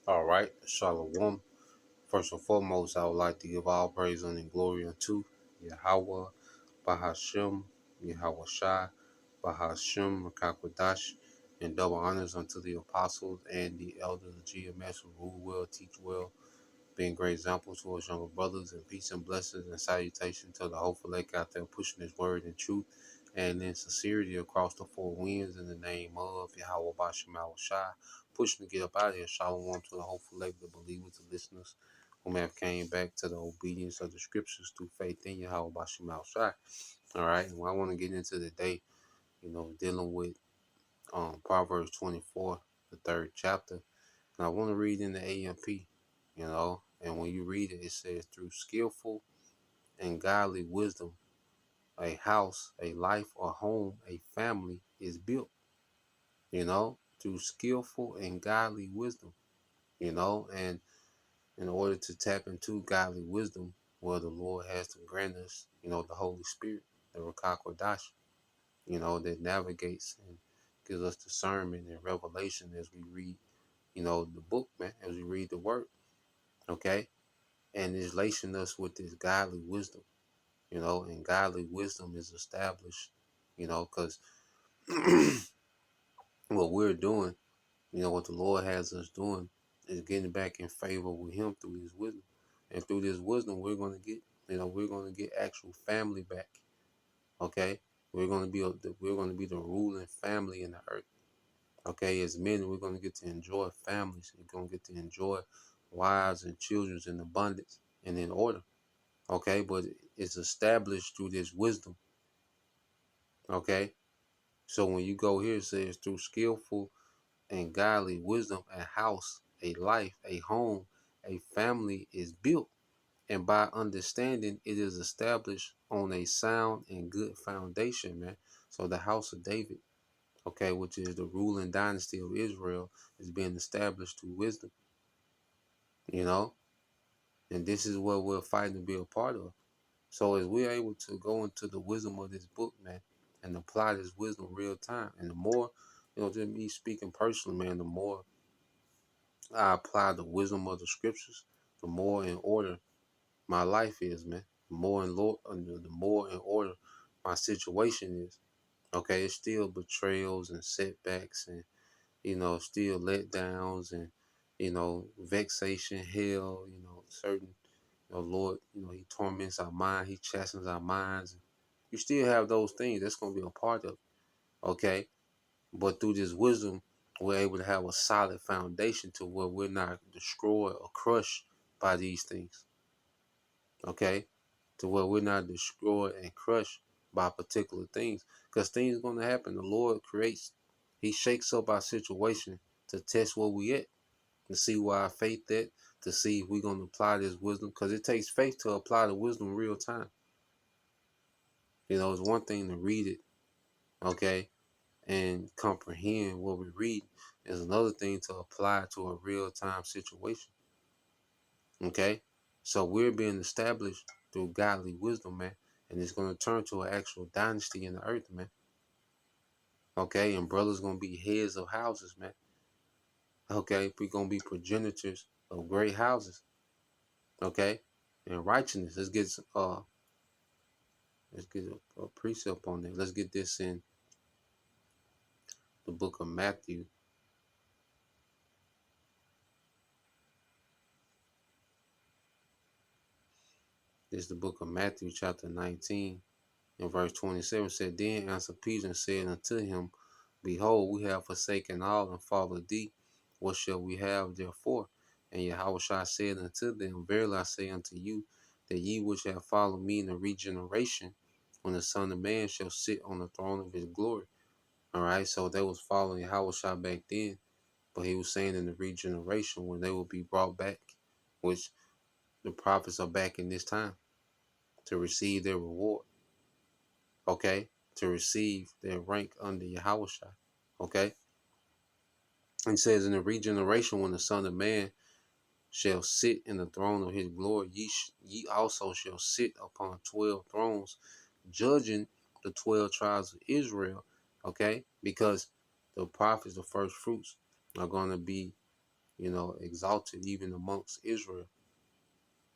All right, Shalom. First and foremost, I would like to give all praise and glory unto Yahweh, Bahashem, Yahweh Shai, Bahashem, Rakakwadash, and double honors unto the apostles and the elders of GMS who rule well, teach well, being great examples to us younger brothers, and peace and blessings and salutation to the hopeful lake out there pushing his word in truth and in sincerity across the four winds in the name of Yahweh Bashem Shai. Pushing to get up out of here. Shalom to the hopeful lake, the believers, the listeners who may have came back to the obedience of the scriptures through faith in Yahweh Bashem Shai. All right, and what I want to get into today, dealing with Proverbs 24, the third chapter. And I want to read in the AMP, and when you read it, it says, through skillful and godly wisdom, a house, a life, or home, a family is built, through skillful and godly wisdom, and in order to tap into godly wisdom, well, the Lord has to grant us, the Holy Spirit, the Rakakwadash, that navigates and gives us discernment and revelation as we read, the book, man, as we read the word, okay? And is lacing us with this godly wisdom, and godly wisdom is established, because what we're doing, what the Lord has us doing is getting back in favor with Him through His wisdom. And through this wisdom, we're going to get actual family back. Okay, we're going to be the ruling family in the earth. Okay, as men, we're going to get to enjoy families. We're going to get to enjoy wives and children in abundance and in order. Okay, but it's established through this wisdom. Okay, so when you go here, it says through skillful and godly wisdom, a house, a life, a home, a family is built. And by understanding, it is established on a sound and good foundation, man. So the house of David, okay, which is the ruling dynasty of Israel, is being established through wisdom, you know? And this is what we're fighting to be a part of. So as we're able to go into the wisdom of this book, man, and apply this wisdom real time, and the more, just me speaking personally, man, the more I apply the wisdom of the scriptures, the more in order my life is, man. The more in order my situation is. Okay, it's still betrayals and setbacks and, still letdowns and, vexation, hell, certain, Lord, He torments our mind, He chastens our minds. You still have those things. That's going to be a part of it. Okay. But through this wisdom, we're able to have a solid foundation to where we're not destroyed or crushed by these things. Okay? To where we're not destroyed and crushed by particular things. Because things are going to happen. The Lord creates, He shakes up our situation to test where we at, to see where our faith at, to see if we're going to apply this wisdom. Because it takes faith to apply the wisdom in real time. It's one thing to read it, okay, and comprehend what we read. Is another thing to apply to a real-time situation. Okay? So we're being established through godly wisdom, man. And it's going to turn to an actual dynasty in the earth, man. Okay? And brothers going to be heads of houses, man. Okay? We're going to be progenitors of great houses. Okay? And righteousness. Let's get a precept on that. Let's get this in the book of Matthew. This is the book of Matthew, chapter 19, and verse 27 said, Then answered Peter and said unto him, Behold, we have forsaken all and followed thee. What shall we have therefore? And Yahushua said unto them, Verily I say unto you, that ye which have followed me in the regeneration, when the Son of Man shall sit on the throne of his glory. All right, so they was following Yahushua back then, but he was saying in the regeneration when they will be brought back, which the prophets are back in this time to receive their reward. Okay, to receive their rank under Yahushua. Okay, and it says in the regeneration, when the Son of Man shall sit in the throne of his glory, ye also shall sit upon 12 thrones, judging the 12 tribes of Israel. Okay, because the prophets, the first fruits, are going to be exalted even amongst Israel.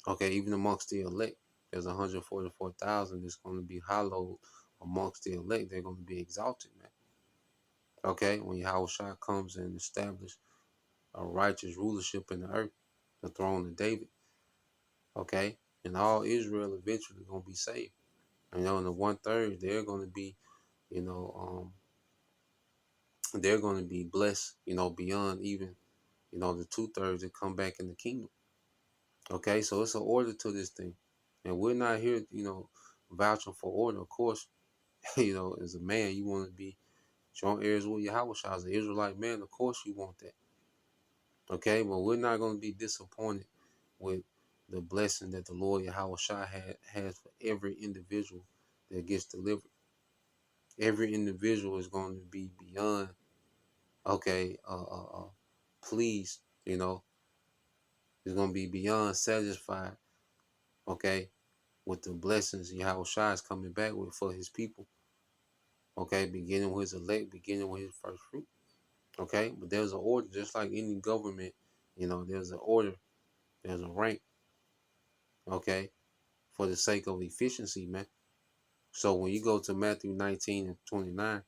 Okay, even amongst the elect, there's 144,000 that's going to be hallowed amongst the elect. They're going to be exalted, man. Okay, when Yahushua comes and establishes a righteous rulership in the earth, the throne of David. Okay, and all Israel eventually going to be saved. And in the 1/3, they're going to be, you know, they're going to be blessed, beyond even, the 2/3 that come back in the kingdom. Okay, so it's an order to this thing. And we're not here, vouching for order. Of course, as a man, you want to be joint heirs with Yahweh as an Israelite man. Of course, you want that. Okay, but we're not going to be disappointed with the blessing that the Lord Yahweh has for every individual that gets delivered. Every individual is going to be beyond, okay, pleased, is going to be beyond satisfied, okay, with the blessings Yahweh Shai is coming back with for his people. Okay, beginning with his elect, beginning with his first fruit. Okay, but there's an order, just like any government, there's an order, there's a rank, okay, for the sake of efficiency, man. So when you go to Matthew 19 and 29,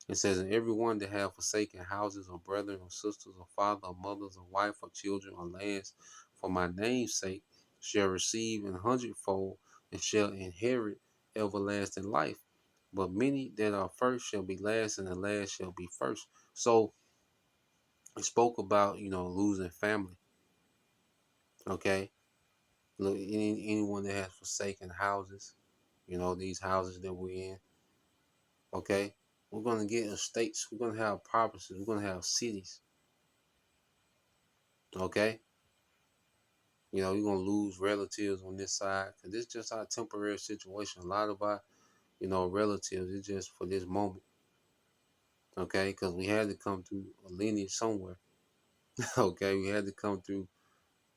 it says, and everyone that have forsaken houses or brethren or sisters or father or mothers or wife or children or lands for my name's sake shall receive an hundredfold and shall inherit everlasting life. But many that are first shall be last, and the last shall be first. So it spoke about, losing family. Okay. Look, anyone that has forsaken houses, these houses that we're in, okay, we're going to get estates. We're going to have properties. We're going to have cities. Okay. You're going to lose relatives on this side because this is just our temporary situation. A lot of our, relatives, it's just for this moment. Okay. Because we had to come through a lineage somewhere. Okay. We had to come through,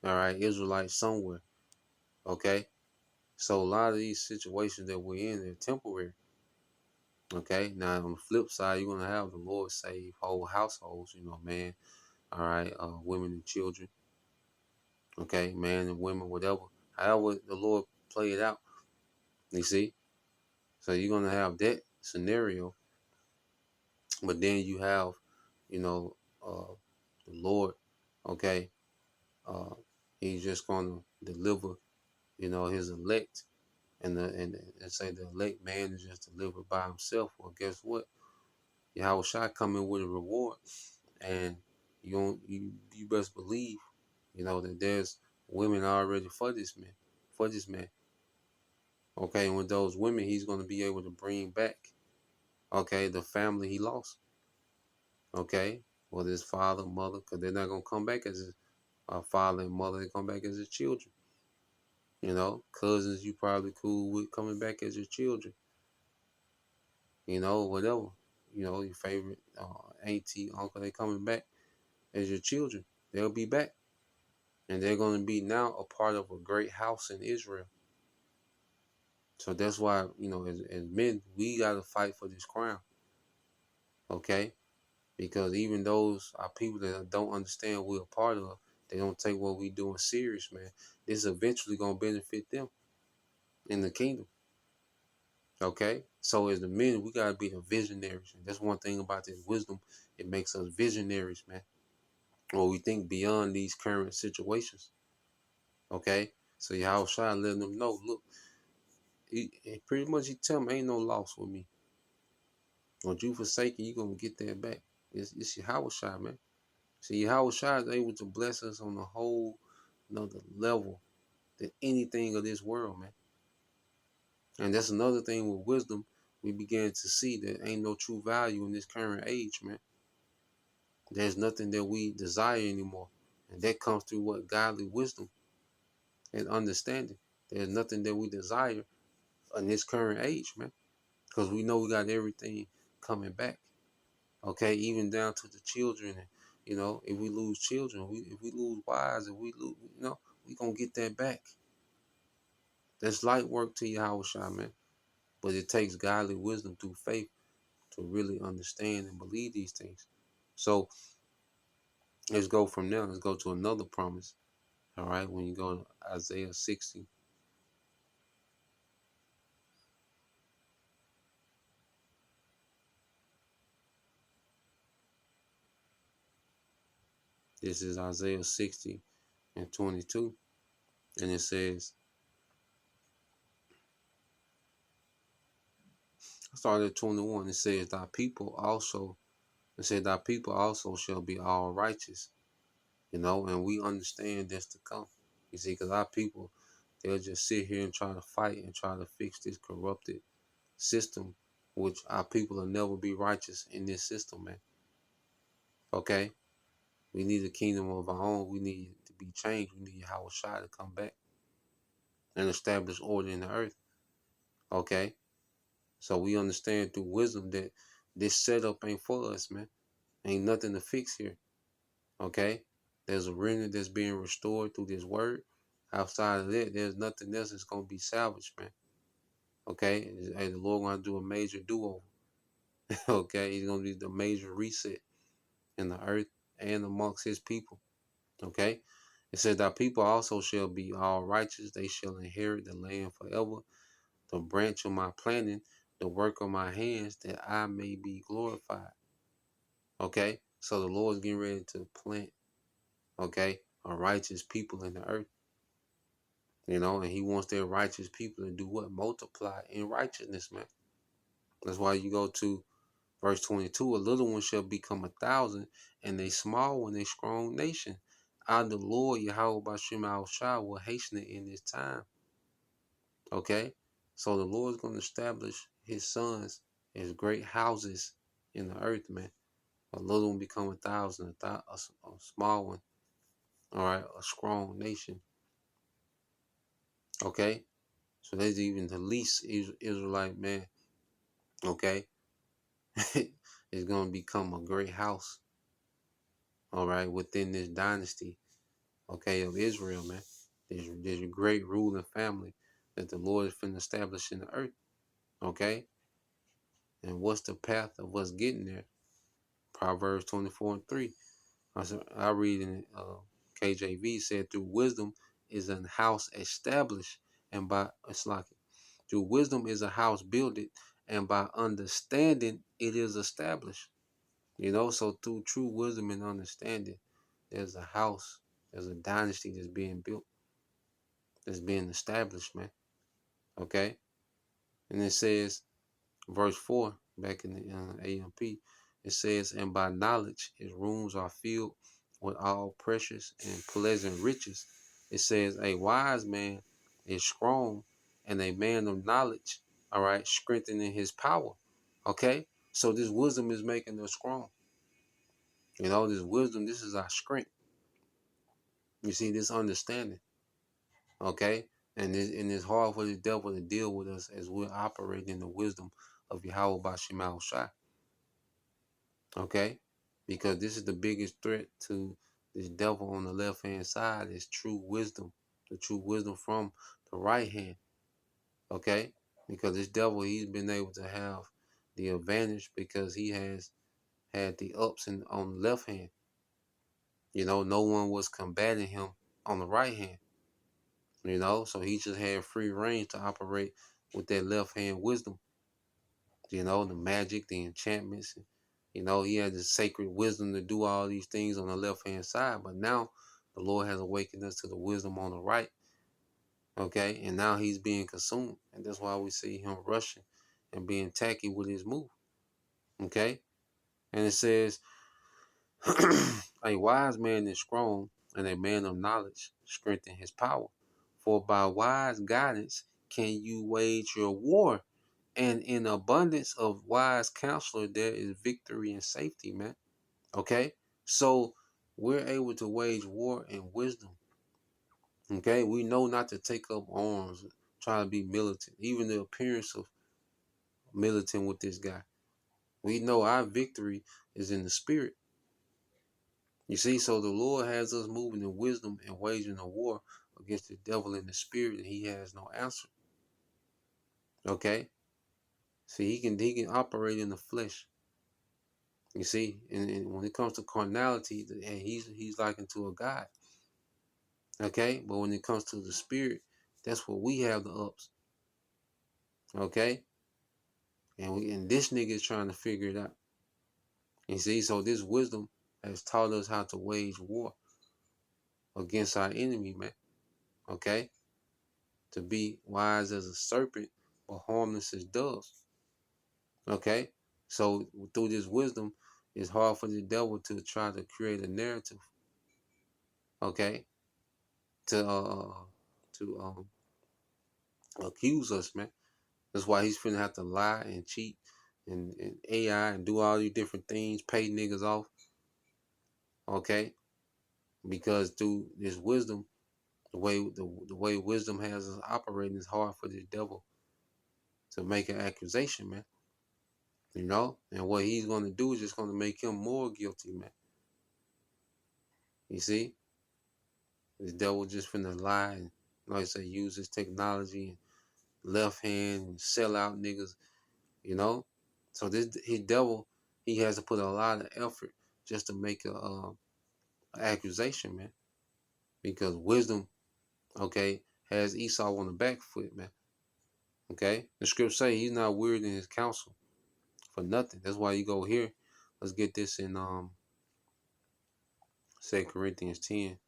all right, Israelites somewhere. Okay. So a lot of these situations that we're in, they're temporary. Okay. Now on the flip side, you're going to have the Lord save whole households, man. All right. Women and children. Okay, man and women, whatever. However the Lord play it out. You see? So you're gonna have that scenario, but then you have, the Lord, okay, uh, he's just gonna deliver, his elect and say the elect man is just delivered by himself. Well, guess what? Yahweh Shai come in with a reward, and you best believe, that there's women already for this man. Okay, and with those women, he's going to be able to bring back, okay, the family he lost. Okay, whether his father, mother, because they're not going to come back as his father and mother, they come back as his children. Cousins you probably cool with coming back as your children. Whatever. Your favorite auntie, uncle, they coming back as your children. They'll be back. And they're going to be now a part of a great house in Israel. So that's why, as men, we got to fight for this crown. Okay? Because even those are people that don't understand we're a part of, they don't take what we doing serious, man. This is eventually going to benefit them in the kingdom. Okay? So as the men, we got to be the visionaries. And that's one thing about this wisdom. It makes us visionaries, man. Or we think beyond these current situations. Okay? So Yahweh Shai letting them know, look, he pretty much he tell them ain't no loss with me. Once you forsake it, you're going to get that back. It's Yahweh Shai, man. See, Yahweh Shai is able to bless us on a whole another level than anything of this world, man. And that's another thing with wisdom. We began to see that ain't no true value in this current age, man. There's nothing that we desire anymore. And that comes through what? Godly wisdom and understanding. There's nothing that we desire in this current age, man. Because we know we got everything coming back. Okay, even down to the children. If we lose children, if we lose wives, if we lose, we gonna get that back. That's light work to Yahweh Shai, man. But it takes godly wisdom through faith to really understand and believe these things. So Let's go from there. Let's go to another promise. All right. When you go to Isaiah 60, this is Isaiah 60 and 22. And it says, I started at 21. It says, thy people also shall be all righteous. And we understand this to come. You see, because our people, they'll just sit here and try to fight and try to fix this corrupted system, which our people will never be righteous in this system, man. Okay? We need a kingdom of our own. We need to be changed. We need Yahweh Shai to come back and establish order in the earth. Okay? So we understand through wisdom that this setup ain't for us, man. Ain't nothing to fix here. Okay? There's a remnant that's being restored through this word. Outside of that, there's nothing else that's gonna be salvaged, man. Okay? Hey, the Lord gonna do a major do-over. Okay? He's gonna do the major reset in the earth and amongst his people. Okay? It says that people also shall be all righteous, they shall inherit the land forever, the branch of my planting, the work of my hands, that I may be glorified. Okay? So the Lord's getting ready to plant, okay, a righteous people in the earth. And he wants their righteous people to do what? Multiply in righteousness, man. That's why you go to verse 22, a little one shall become 1,000, and a small one a strong nation. I, the Lord, Yahweh Bashim Al Shah, will hasten it in this time. Okay? So the Lord's going to establish his sons as great houses in the earth, man. A little one become 1,000, a small one, all right, a strong nation. Okay? So there's even the least Israelite man, okay, is going to become a great house, all right, within this dynasty, okay, of Israel, man. There's a great ruling family that the Lord is finna establish in the earth, okay? And what's the path of us getting there? Proverbs 24 and 3. I read in KJV said, through wisdom is an house established, and by it's like through wisdom is a house builded, and by understanding it is established. So through true wisdom and understanding, there's a house, there's a dynasty that's being built, that's being established, man. Okay? And it says, verse 4, back in the AMP, it says, and by knowledge his rooms are filled with all precious and pleasant riches. It says, a wise man is strong, and a man of knowledge, all right, strengthening his power. Okay? So this wisdom is making us strong. This wisdom, this is our strength. You see, this understanding. Okay? And it's hard for the devil to deal with us as we're operating in the wisdom of Yahweh Bashimal Shai. Okay? Because this is the biggest threat to this devil on the left hand side is true wisdom. The true wisdom from the right hand. Okay? Because this devil, he's been able to have the advantage because he has had the ups and on the left hand. No one was combating him on the right hand. So he just had free reign to operate with that left hand wisdom. The magic, the enchantments. He had the sacred wisdom to do all these things on the left hand side. But now the Lord has awakened us to the wisdom on the right. Okay. And now he's being consumed. And that's why we see him rushing and being tacky with his move. Okay. And it says, a wise man is strong, and a man of knowledge strengthen his power. For by wise guidance can you wage your war, and in abundance of wise counselor there is victory and safety, man. Okay? So we're able to wage war in wisdom. Okay? We know not to take up arms, try to be militant, even the appearance of militant with this guy. We know our victory is in the spirit. You see, so the Lord has us moving in wisdom and waging a war against the devil in the spirit, and he has no answer. Okay? See, he can operate in the flesh. You see, and when it comes to carnality, and he's likened to a god. Okay, but when it comes to the spirit, that's where we have the ups. Okay, and this nigga is trying to figure it out. You see, so this wisdom has taught us how to wage war against our enemy, man. Okay, to be wise as a serpent, but harmless as doves. Okay, so through this wisdom, it's hard for the devil to try to create a narrative. Okay, to accuse us, man. That's why he's finna have to lie and cheat and AI and do all these different things, pay niggas off. Okay, because through this wisdom, the way wisdom has us operating, is hard for the devil to make an accusation, man. You know, and what he's gonna do is just gonna make him more guilty, man. You see, the devil just finna lie and, like I say, use his technology and left hand and sell out niggas. You know, so this his devil, he has to put a lot of effort just to make a accusation, man. Because wisdom, okay, has Esau on the back foot, man. Okay, the scripture say he's not weird in his counsel for nothing. That's why you go here. Let's get this in 2 Corinthians 10.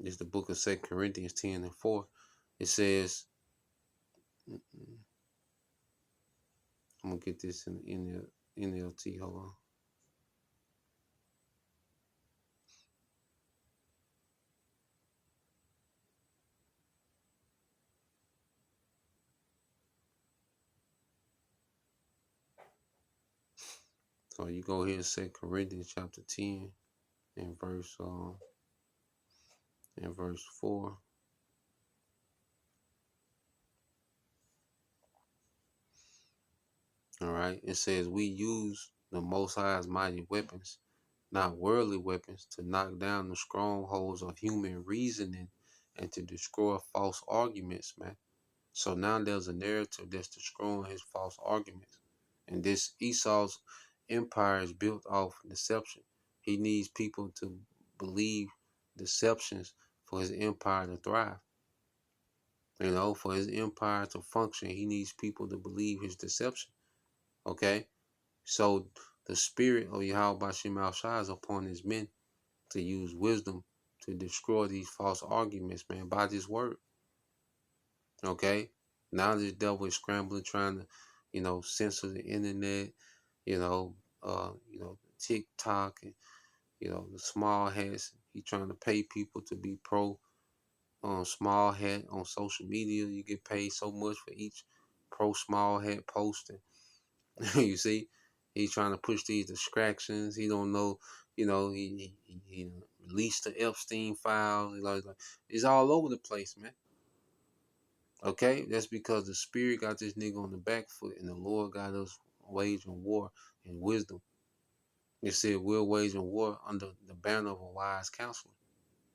This is the book of 2 Corinthians 10 and 4. It says, I'm gonna get this in the NLT. Hold on. So you go here to 2 Corinthians chapter 10 and verse 4. All right. It says, we use the Most High's mighty weapons, not worldly weapons, to knock down the strongholds of human reasoning and to destroy false arguments, man. So now there's a narrative that's destroying his false arguments. And this Esau's empire is built off deception. He needs people to believe deceptions for his empire to thrive. You know, for his empire to function, he needs people to believe his deception. Okay? So the spirit of Yahweh Bashim Al Shah is upon his men to use wisdom to destroy these false arguments, man, by this word. Okay? Now this devil is scrambling, trying to, censor the internet, TikTok and, the small hats. He trying to pay people to be pro small hat on social media. You get paid so much for each pro small hat posting. You see, he's trying to push these distractions. He don't know, he released the Epstein files. It's all over the place, man. Okay, that's because the spirit got this nigga on the back foot, and the Lord got us waging war in wisdom. It said we're waging war under the banner of a wise counselor,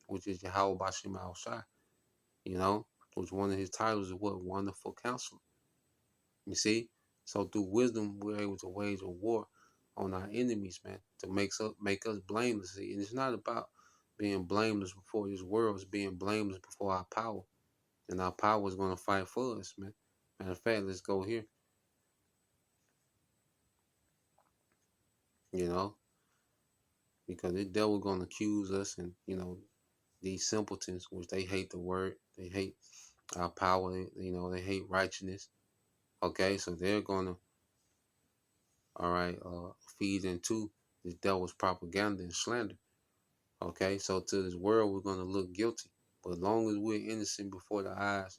which is Yahweh Bashim Al Shai. Which one of his titles is what? Wonderful Counselor. You see? So through wisdom, we're able to wage a war on our enemies, man, to make us blameless. See? And it's not about being blameless before this world, it's being blameless before our power. And our power is going to fight for us, man. Matter of fact, let's go here. You know, because the devil going to accuse us, and these simpletons, which they hate the word, they hate our power, they hate righteousness. Okay, so they're going to, all right, feed into this devil's propaganda and slander. Okay, so to this world, we're going to look guilty. But as long as we're innocent before the eyes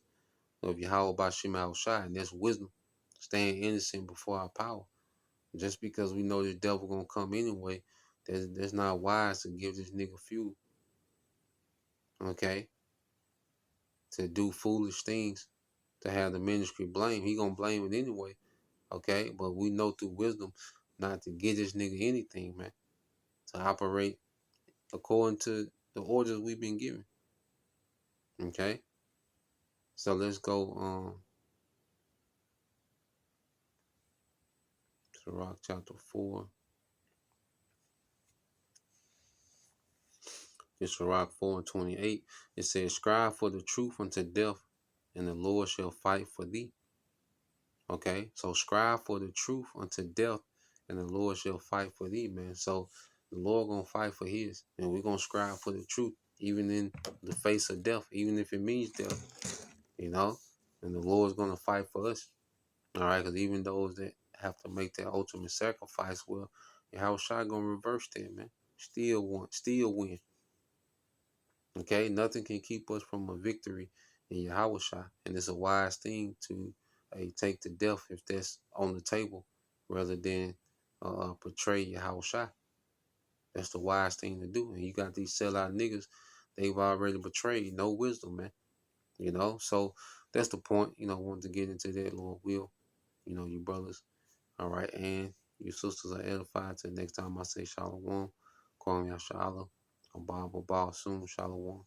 of Yahweh Bashim Al Shai, and that's wisdom, staying innocent before our power. Just because we know this devil going to come anyway, that's not wise to give this nigga fuel. Okay, to do foolish things, to have the ministry blame. He going to blame it anyway. Okay, but we know through wisdom not to give this nigga anything, man. To operate according to the orders we've been given. Okay, so let's go. Sirach chapter 4. It's Sirach 4 and 28. It says, strive for the truth unto death, and the Lord shall fight for thee. Okay, so strive for the truth unto death, and the Lord shall fight for thee, man. So the Lord gonna fight for his, and we're gonna strive for the truth, even in the face of death, even if it means death, you know. And the Lord's gonna fight for us, all right. Because even those that have to make that ultimate sacrifice, well, Yahushua gonna reverse that, man. Still win. Okay, nothing can keep us from a victory in Yahushua, and it's a wise thing to take the death if that's on the table, rather than portray Yahushua. That's the wise thing to do. And you got these sellout niggas, they've already betrayed, no wisdom, man. You know, so that's the point. You know, wanted to get into that, Lord will. You know, you brothers, all right, and your sisters are edified. Till next time I say Shalom, call me Shalom. I'm Bob soon, Shalom.